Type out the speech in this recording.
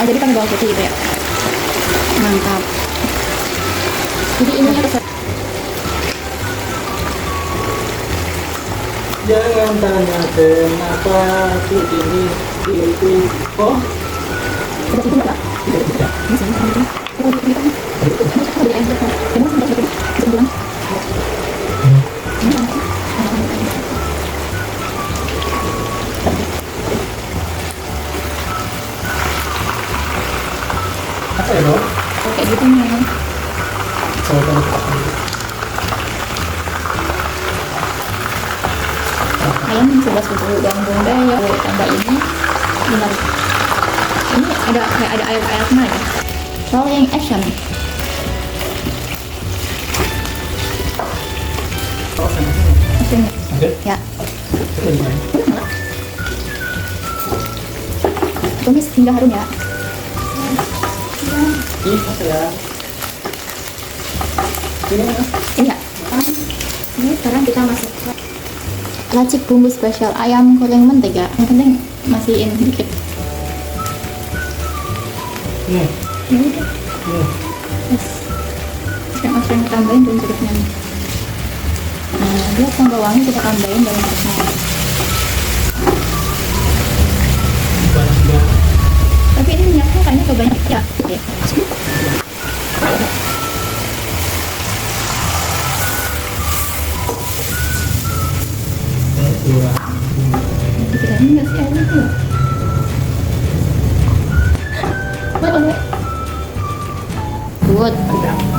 Oh, jadi pakai bawang putih gitu ya. Mantap. Jadi ininya resep. Jangan tanya kenapa aku ini itu. Oh, Udah itu enggak? tidak. Ini sih, ini. Oh, ini kan. Ini ayam goreng. Ini sampai seperti itu bilang. Apa ya, Bro? Oke, gitu nih. Coba Ayam coba dulu dan bunda ya tambah ini benar. Ini ada kayak ada air-airnya ya. Rolling action. Action. Oke. Ya. Coba dimain. Tumis hingga harum ya. Ini apa ya? Ini apa? Ini ya. Ini sekarang kita masuk racik bumbu spesial ayam goreng mentega. Yang penting masihin sedikit. Nih. Ini udah. Nih. Yes. Yang tambahin daun jeruknya nih. Nah, dia tambah wangi kita tambahin daun jeruknya. Banyak banget. Tapi ini minyaknya kayaknya kebanyak ya. Oke. Dikirain nggak sih airnya tuh ya? Good.